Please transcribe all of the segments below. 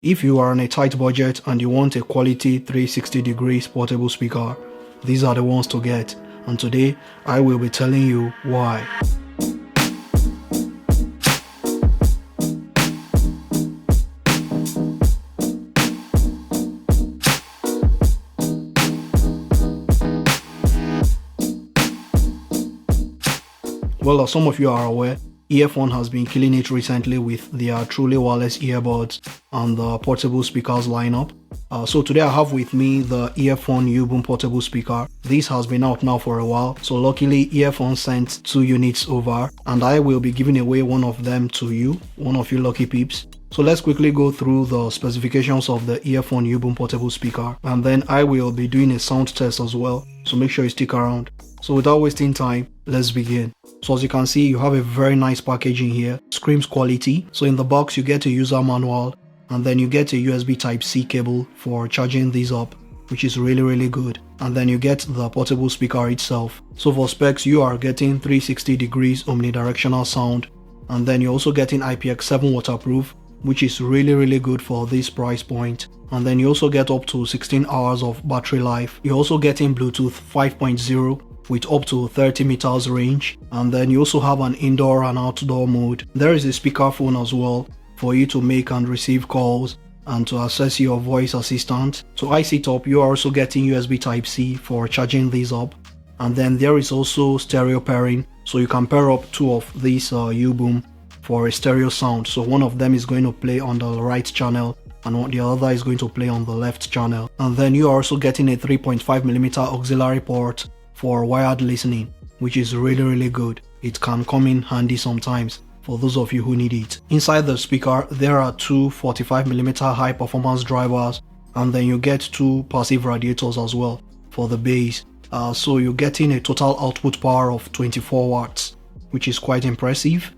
If you are on a tight budget and you want a quality 360 degrees portable speaker, these are the ones to get, and today I will be telling you why. Well, as some of you are aware, Earfun has been killing it recently with their truly wireless earbuds and the portable speakers lineup. So today I have with me the Earfun Uboom portable speaker. This has been out now for a while, so luckily Earfun sent 2 units over, and I will be giving away one of them to you, one of you lucky peeps. So let's quickly go through the specifications of the Earfun Uboom portable speaker, and then I will be doing a sound test as well, so make sure you stick around. So without wasting time, let's begin. So as you can see, you have a very nice packaging here, screams quality. So in the box you get a user manual, and then you get a USB Type-C cable for charging these up, which is really good. And then you get the portable speaker itself. So for specs, you are getting 360 degrees omnidirectional sound, and then you're also getting IPX7 waterproof, which is really good for this price point. And then you also get up to 16 hours of battery life. You're also getting Bluetooth 5.0 with up to 30 meters range, and then you also have an indoor and outdoor mode. There is a speakerphone as well for you to make and receive calls and to access your voice assistant. To ice it up, you are also getting USB Type-C for charging these up, and then there is also stereo pairing, so you can pair up 2 of these Uboom for a stereo sound. So one of them is going to play on the right channel and the other is going to play on the left channel. And then you are also getting a 3.5mm auxiliary port for wired listening, which is really good. It can come in handy sometimes for those of you who need it. Inside the speaker, there are 2 45mm high performance drivers, and then you get 2 passive radiators as well for the bass. So you're getting a total output power of 24 watts, which is quite impressive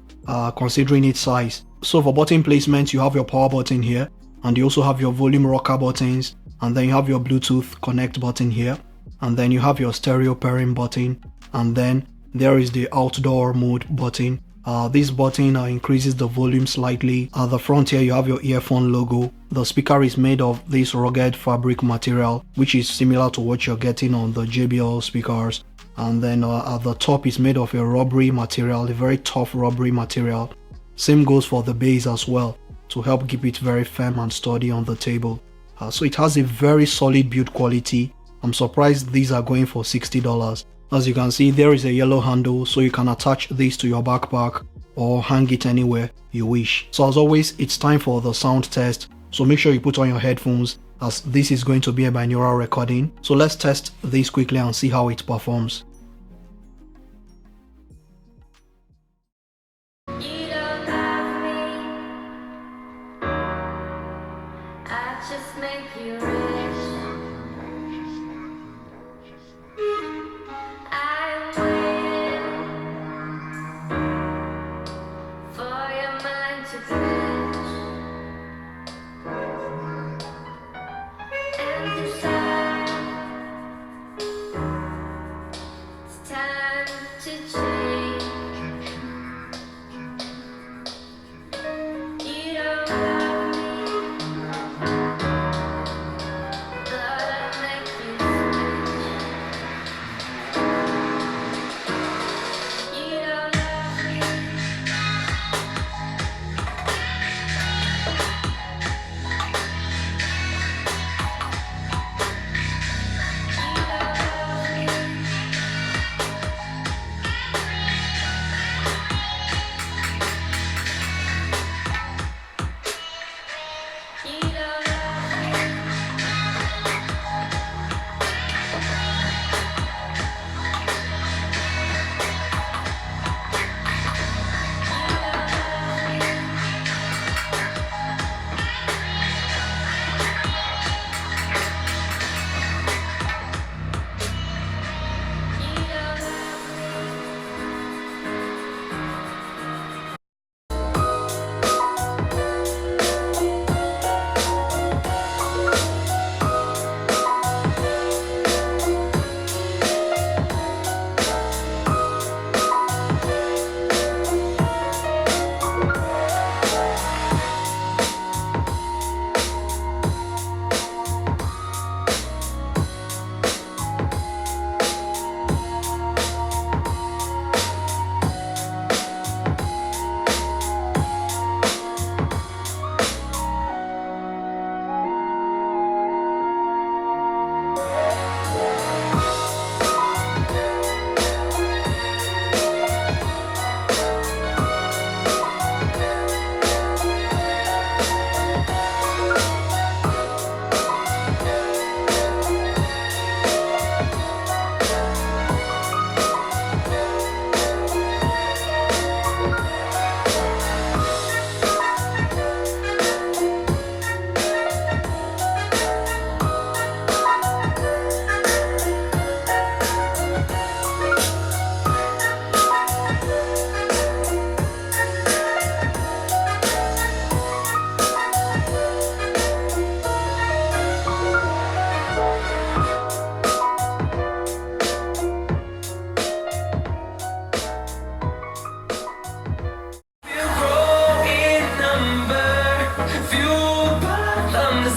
considering its size. So for button placement, you have your power button here, and you also have your volume rocker buttons, and then you have your Bluetooth connect button here, and then you have your stereo pairing button, and then there is the outdoor mode button. This button increases the volume slightly. At the front here you have your Earfun logo. The speaker is made of this rugged fabric material, which is similar to what you're getting on the JBL speakers, and then at the top is made of a rubbery material, a very tough rubbery material. Same goes for the base as well, to help keep it very firm and sturdy on the table. So it has a very solid build quality. I'm surprised these are going for $60. As you can see, there is a yellow handle, so you can attach this to your backpack or hang it anywhere you wish. So as always, it's time for the sound test, so make sure you put on your headphones as this is going to be a binaural recording. So let's test this quickly and see how it performs. Just make you rich. I'm waiting for your mind to glitch and decide it's time to change. You don't love me.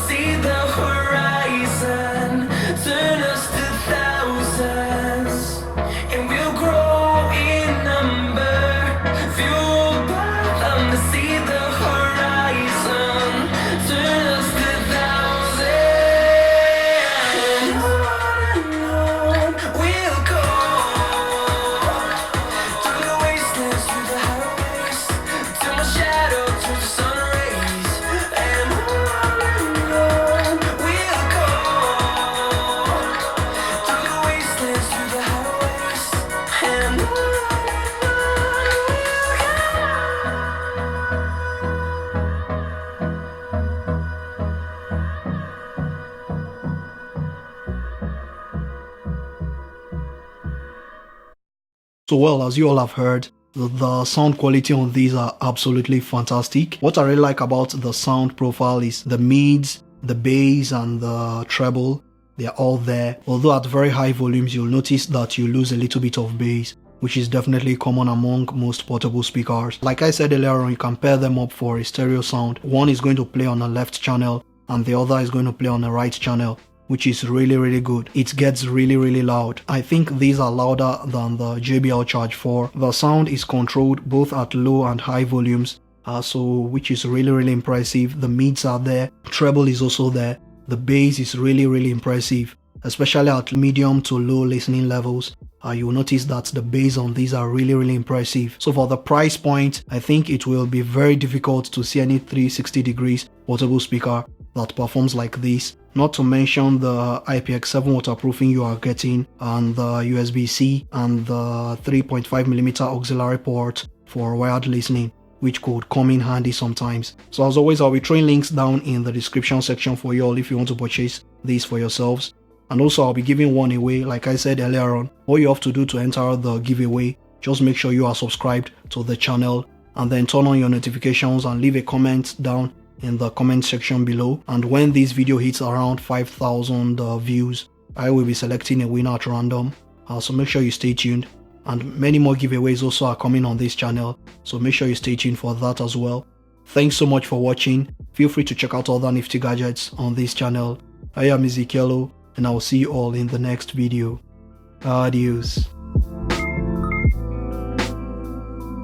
see the horizon, turn us to thousands, and we'll grow in number, fueled by them to see the horizon, turn us to thousands, and on we'll go, through the wastelands, through the highways, till my shadow turns to sun rays, and on we'll go, through the wastelands, through the highways, and on we'll go. So well, as you all have heard, the sound quality on these are absolutely fantastic. What I really like about the sound profile is the mids, the bass and the treble. They're all there. Although at very high volumes, you'll notice that you lose a little bit of bass, which is definitely common among most portable speakers. Like I said earlier on, you can pair them up for a stereo sound. One is going to play on a left channel and the other is going to play on a right channel, which is really good. It gets really loud. I think these are louder than the JBL Charge 4. The sound is controlled both at low and high volumes, which is really impressive. The mids are there, treble is also there. The bass is really impressive, especially at medium to low listening levels. You'll notice that the bass on these are really impressive. So for the price point, I think it will be very difficult to see any 360 degrees portable speaker that performs like this. Not to mention the IPX7 waterproofing you are getting, and the USB-C and the 3.5mm auxiliary port for wired listening, which could come in handy sometimes. So as always, I'll be throwing links down in the description section for you all if you want to purchase these for yourselves. And also I'll be giving one away. Like I said earlier on, all you have to do to enter the giveaway, just make sure you are subscribed to the channel and then turn on your notifications and leave a comment down in the comment section below. And when this video hits around 5,000 views, I will be selecting a winner at random. So make sure you stay tuned. And many more giveaways also are coming on this channel, so make sure you stay tuned for that as well. Thanks so much for watching. Feel free to check out other nifty gadgets on this channel. I am Ezekielo, and I will see you all in the next video. Adios.